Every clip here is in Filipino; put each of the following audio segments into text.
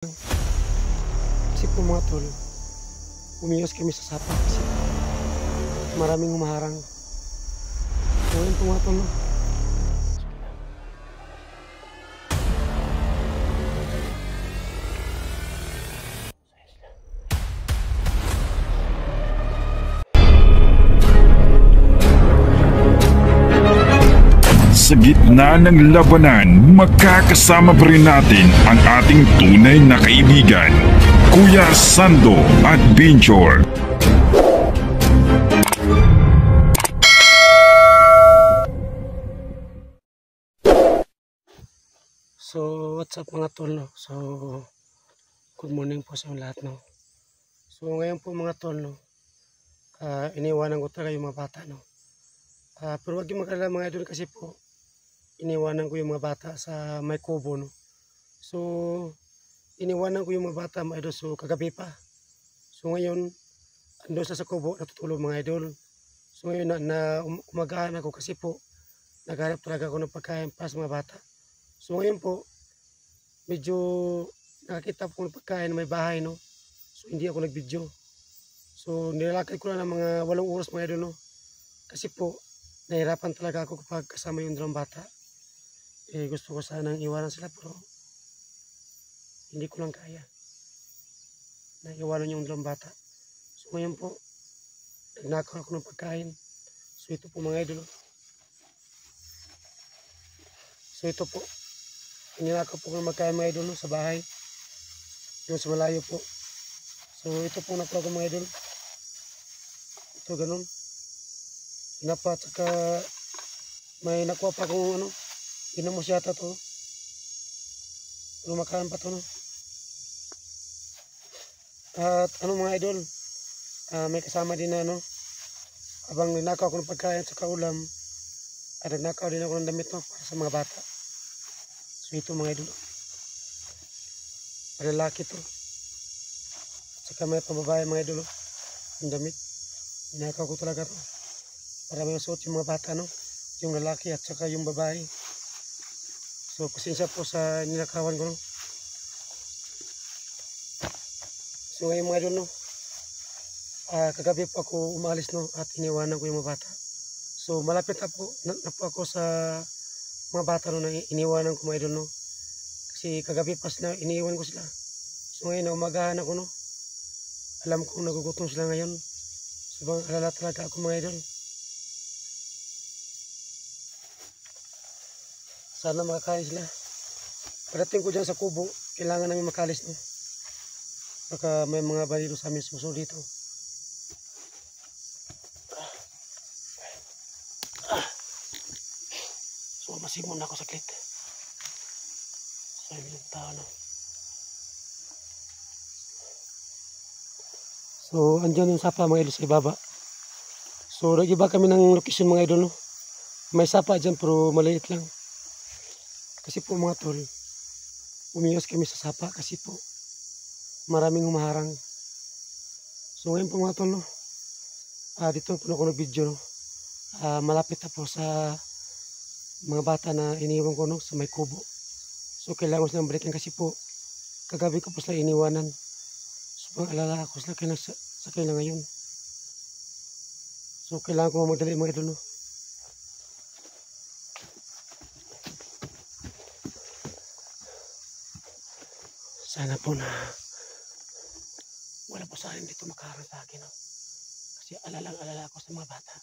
Kasi po mga tol, umiwas kami sa sapa kasi maraming humaharang. Ngayon po mga tol, no? Sa gitna ng labanan, magkakasama pa rin natin ang ating tunay na kaibigan, Kuya Sando at Binchor. So, what's up mga tol, no? So, good morning po sa lahat, no? So, ngayon po mga tol, no? Iniwanan ko talaga yung mga bata, no? Pero wag yung mag-alala mga idol kasi po, iniwanan ko yung mga bata sa may kubo, no? So, iniwanan ko yung mga bata mga idol, so kagabi pa. So ngayon, ando sa kubo, natutulog mga idol. So ngayon umagahan ako kasi po, naghanap talaga ako ng pagkain para sa mga bata. So ngayon po, medyo nakakita po ng pagkain na may bahay, no? So hindi ako nag-video. So nilalakad ko na ng mga 8 oras mga idol, no? Kasi po, nahirapan talaga ako kapag kasama yung dalawang bata. Gusto ko sanang iwanan sila pero hindi ko lang kaya na iwanan yung dalawang bata. So ngayon po, nagnakaw ako ng pagkain. So ito po mga idol. So ito po, ininakaw po ng magkain mga idol sa bahay. Yung sa malayo po. So ito po nakuha ko mga idol. Ito ganun. Inapa at saka may nakuha pa akong ano, ginamos yata to. Pero makain pa to, no? At ano mga idol, may kasama din na ano, habang ninakaw ako ng pagkain at saka ulam, at nagnakaw din ako ng damit, no, para sa mga bata. So ito mga idol, palalaki to. At saka may pambabae mga idol, yung damit. Ninakaw ko talaga to para may suot yung mga bata, no? Yung lalaki at saka yung babae. So pasensya po sa ninakawan ko, no? So ngayon mga idol, no, kagabi po ako umalis, no, at iniwanan ko yung mga bata. So malapit na po ako sa mga bata, no, na iniwanan ko mga idol, no. Kasi kagabi pa sila, iniwan ko sila. So ngayon na umagahan ako, no. Alam ko nagugutom sila ngayon. So bang alala talaga ako mga idol. Sana makakain sila. Pagdating ko dyan sa kubo, kailangan namin makalis, no. Baka may mga balilo sa amin susunod dito. So masimon na ako saglit. So yun yung tao, no. So andyan yung sapa mga idol sa ibaba. So nag-iba kami ng location mga idol, no. May sapa dyan pero maliit lang. Kasi po mga tol, umiwas kami sa sapa kasi po maraming humaharang. So ngayon po mga tol, no, dito po ako nag-video, no. Malapit na po sa mga bata na iniwan ko, no, sa may kubo. So kailangan ko silang balikan kasi po kagabi ko po sila iniwanan. So pang-alala ako sila sa kanila ngayon. So kailangan ko magdali mga idol, no. Sana po na wala po sa akin dito makaharang sa akin, no? Kasi alala ako sa mga bata.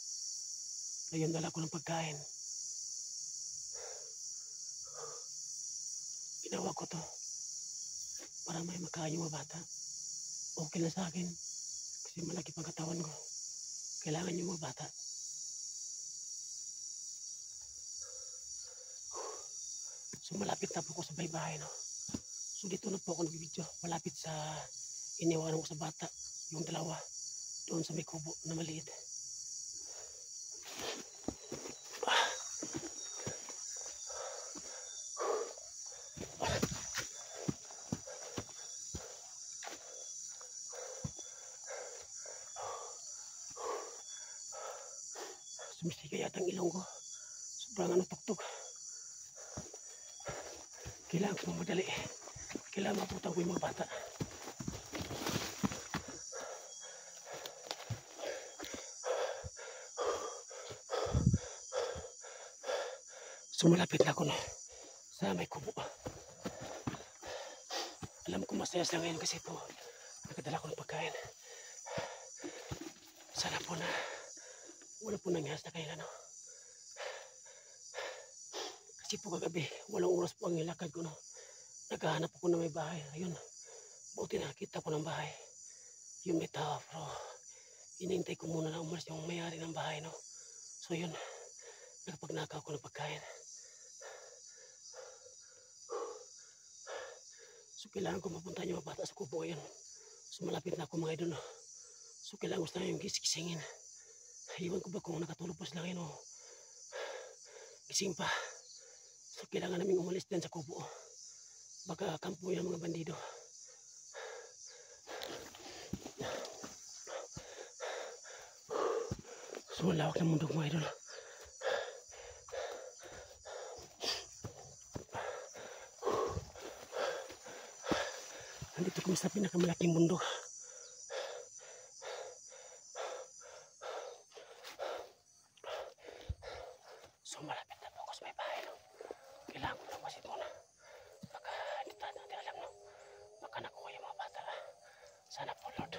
Ngayon dala ko ng pagkain. Ginawa ko to para may makain yung mga bata. Okay na sa akin kasi malaki pang katawan ko. Kailangan yung mga bata. So malapit na po ako sa bahay, no? So dito na po ako nag-video. Malapit sa iniwanan ko sa bata, yung dalawa, doon sa may kubo na maliit. Sumisika yata ang ilong ko. Sobrang tuktok. Kailangan ko madali. Kailangan mabutan ko yung mga bata. So malapit na ako sa may kubo. Alam ko masaya sila ngayon kasi po nakadala ko ng pagkain. Sana po na wala po nangyari sa kanila, no? Kasi po kagabi, walang oras po ang ilakad ko, no? Naghahanap ako na may bahay. Ayun, buti nakita ko ng bahay. Yung may tao, pero hinihintay ko muna na umalis yung may-ari ng bahay, no? So yun, nakapagnakaw ko ng pagkain. So kailangan ko mapunta yung mga bata sa kubo ngayon. So malapit na ako mga idol, no? So kailangan gusto na yung gising-gisingin. Iwan ko ba kung nakatulog pa sila ngayon o gising pa. So kailangan namin umalis din sa kubo. Baka kampo yung mga bandido. So lawak ng mundo mga idol. Nandito kami sa pinakamalaking mundo. So malapit na po ako sa may bahay, no? Kailangan ko lang masid muna. Baka hindi natin alam, no? Baka nakuha yung mga bata. Sana po, Lord,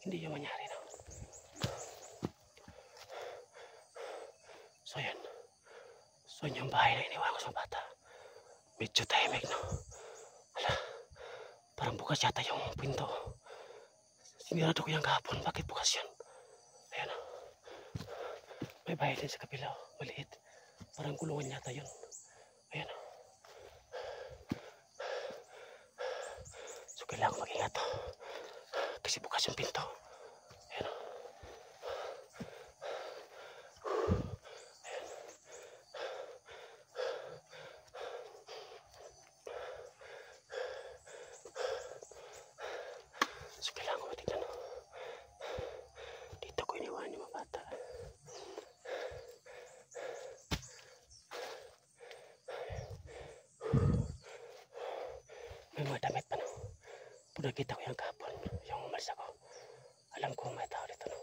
hindi yung mangyari, no? So yan. So yun yung bahay na iniwan ko sa bata. Medyo tahimik, no? Hala, parang bukas yata yung pinto. Sinirado ko yung kahapon. Bakit bukas yun? Ayan, no? May bahay din sa kabila, maliit. Parang kulungan yata yun. Ayan. So kailangan ko mag-ingat. Kasi bukas yung pinto. Ayan. Ayan. So kailangan ko matignan. Dito ko iniwan yung mga bata. May mga damit pa, no? Pag nakita ko yung kahapon, yung umalis ako, alam ko may tao dito, no?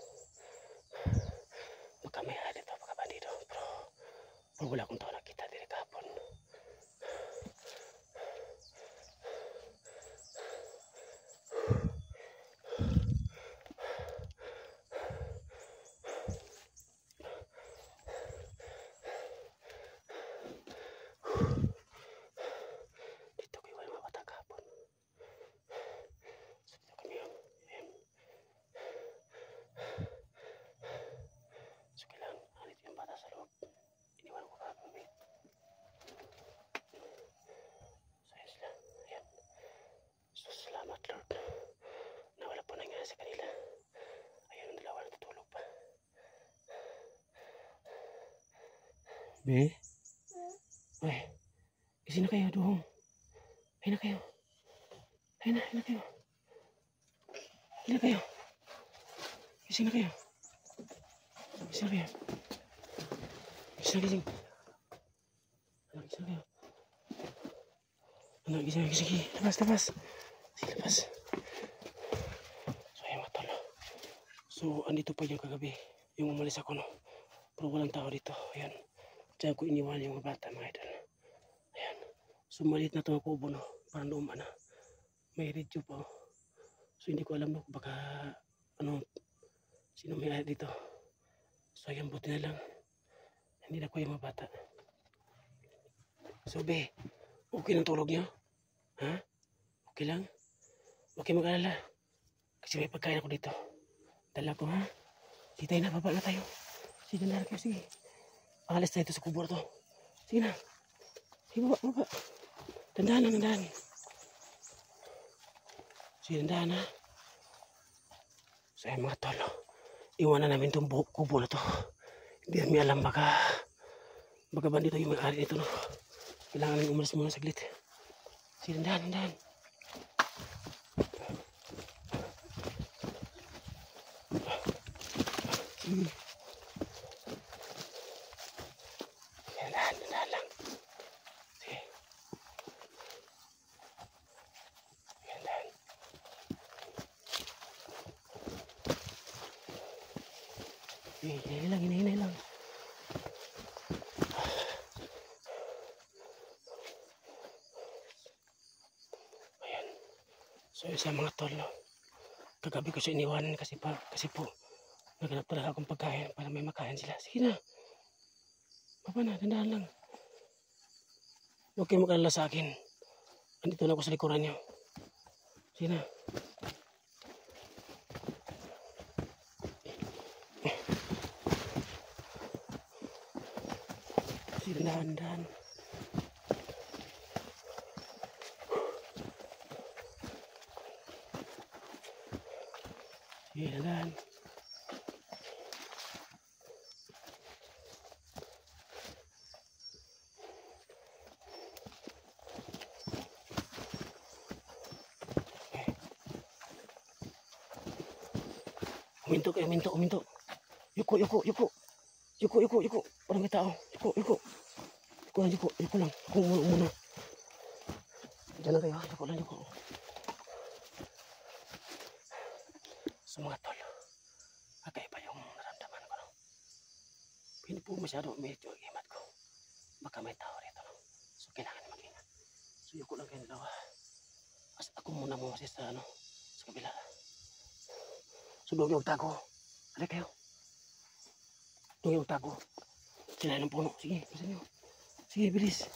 Baka may hali dito, baka bandido, pero wala akong tao nakita dito kahapon. Dito ko iwan yung mga bata kahapon. So dito kami yun. Ayan. So kailangan hanit yung bata sa loob. Iniwan ko kahapon. So yun sila. Ayan. So salamat, Lord, na wala po nangyari sa kanila. Ayun ang dalawa natutulog pa. Be? Ay, kasi na kayo doon. Ay na kayo. Ay na kayo. Ay na kayo. Kasi na kayo. Kasi na kayo. Kasi na kayo. Kasi na kayo. Ano, kasi na kayo. Labas. Sige, labas. So, ayun mga tol. So, andito pa yung kagabi. Yung umalis ako, no? Pero walang tao dito. Ayan. Diyan ko iniwan yung mga bata, mga idol. Ayan. So, maliit na ito ang kubo, no? Parang luma na. May radio pa, oh. So, hindi ko alam, no? Baka, sino may dito. So, ayan, buti na lang. Hindi na ko yung mga bata. So, be, okay ng tulog niyo? Ha? Okay lang? Okay mag-alala. Kasi may pagkain ako dito. Dala ko, ha? Sige tayo na, baba na tayo. Sige na, kayo, sige. Pangalis tayo sa kubo na to. Sige na. Sige, baba. Dandahan. Sige, dandahan, ha? So, ay mga tol, iwanan namin itong kubo na to. Hindi namin alam, baka bandito yung may-ari nito, no? Kailangan namin umalis muna saglit. Sige, dandahan. Dahan lang. Sige. Hinay lang. Ayan. So isa mga tol, no? Kagabi ko siya iniwanan kasi po naghanap talaga akong pagkain para may makain sila. Sige na. Baba na, dandahan lang. Huwag kayo mag-alala sa akin. Andito na ako sa likuran niyo. Sige na. Sige, dandahan. Sige, dandahan. Uminto kayo, uminto. Yuko. Parang may tao. Yuko lang. Yuko muna. Diyan lang kayo, yuko lang. So mga tol, kakaiba yung naramdaman ko, no? Hindi po masyado medyo imat ko. Baka may tao rito, no? So kailangan na mag-ingat. So yuko lang kayo dalawa. Kasi ako muna kasi sa kabila. So doon yung tago. Halika kayo. Doon yung tago. Sila ng puno. Sige, bisa nyo. Sige, bilis.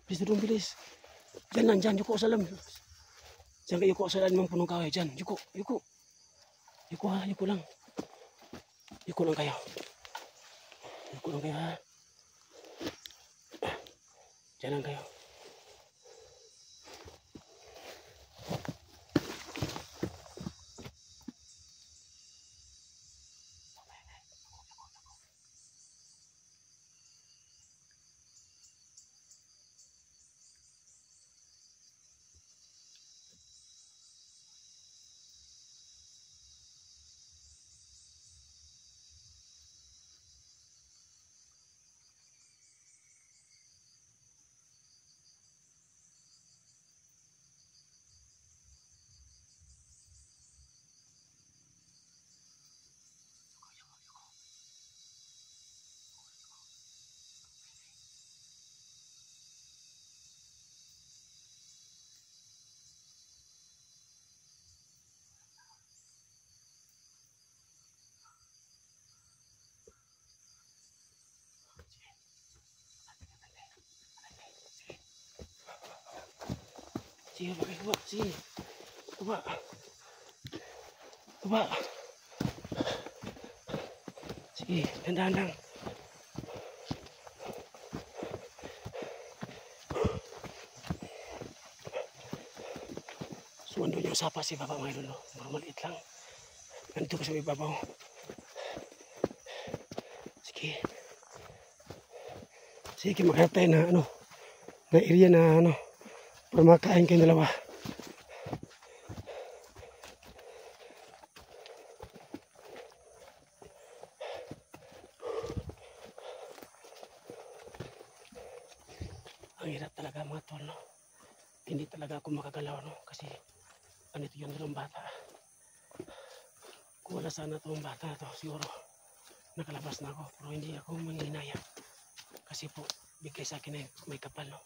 Bilis. Diyan, yuko sa alam. Diyan kayo yuko sa alam ng punong kahoy. Diyan, yuko. Yuko lang. Yuko lang kayo ha. Diyan lang kayo. Sige, baba. Sige. Baba. Sige, dandahan lang. So, andun yung sapa si Baba mga idol. Maliit lang. Nandito ko sa ibabaw. Sige, maghanap tayo na na area na para makain kayong dalawa. Ang hirap talaga mga tol, no? Hindi talaga ako makagalaw, no? Kasi ganito yung dalawang bata. Kung wala sana itong bata na to, siguro nakalabas na ako. Pero hindi ako manghinayang. Kasi po, bigay sa akin na may kapal, no?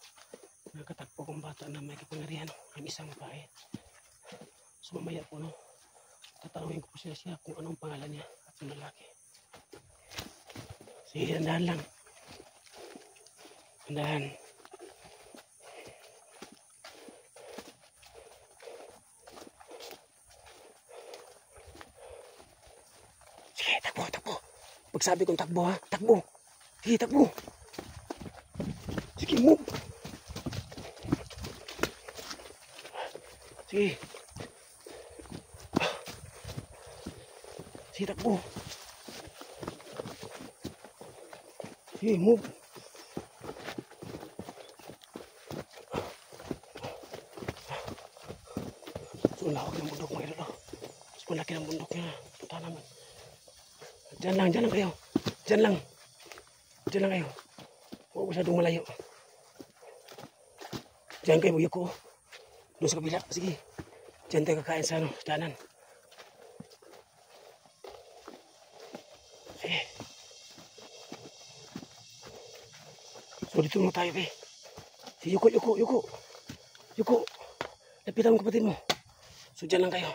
Nagkatagpo kong bata na may kapangyarihan, no? Ang isang babae. So mamaya po, no? Tatanungin ko po siya kung anong pangalan niya at yung lalaki. Sige, dandahan lang. Dandahan. Sige, takbo. Pag sabi kong takbo, ha? Takbo. Sige, takbo. Sige, move. Sige. Sige, takbo. Sige, move. So, lawak ng bundok mga idol. Mas malaki ng bundok niya. Punta naman. Diyan lang kayo. Diyan lang kayo. Huwag masyadong malayo. Diyan kayo, buyok ko. Doon sa kabila. Sige. Diyan tayo kakain sa daanan. dito mo tayo, be. Si Yuko. Yuko, lapitan mo kapatid mo. So, dyan lang kayo.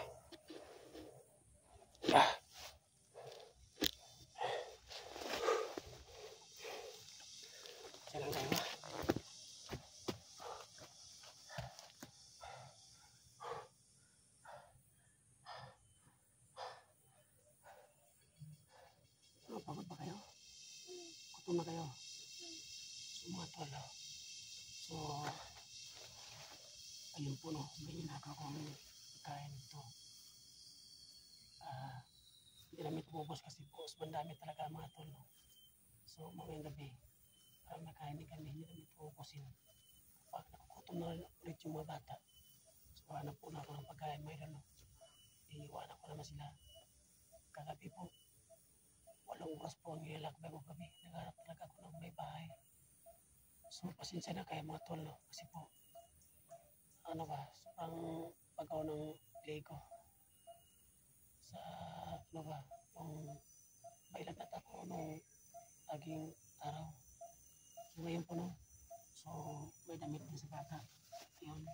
Dyan lang kayo, ba? Pagod ba kayo? Gutom na kayo? So, mga tol, so, ayun po, no, may ginagawa kong kain ito. Hindi namin tumubos kasi po, mandami talaga mga tol, no. So, mamayang gabi, para makain din kami, hindi namin tubusin. Kapag nakukutom na ulit yung mga bata, so, hanap po na ako ng pagkain, mayroon, no. Iiwanan ko naman sila. Kagabi po, 8 oras po ang ilalakbay ko kami. Nagharap talaga ako ng may bahay. So, pasensya na kayo mga tol, no? Kasi po, ano ba, sobrang pagaw ng Lego. Sa, ano ba, nung bailagat ako nung laging araw. So, ngayon po, no? So, may damit din sa bata. Yun,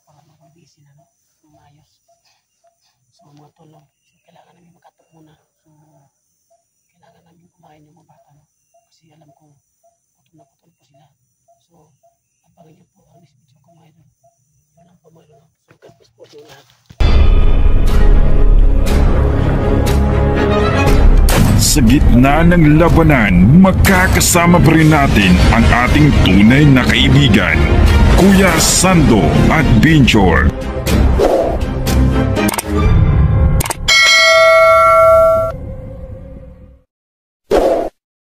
para mapabisi na, no? Maayos. So, mga tol, no? So, kailangan namin makatok muna. So, kailangan namin kumain yung mga bata, no? Kasi alam ko, gutom po sila. So, abangan niyo po ang next video ko mga idol. Yun lang po mga idol. So, God bless po yung lahat. Sa gitna ng labanan, makakasama pa rin natin ang ating tunay na kaibigan, Kuya Sando at Binchor.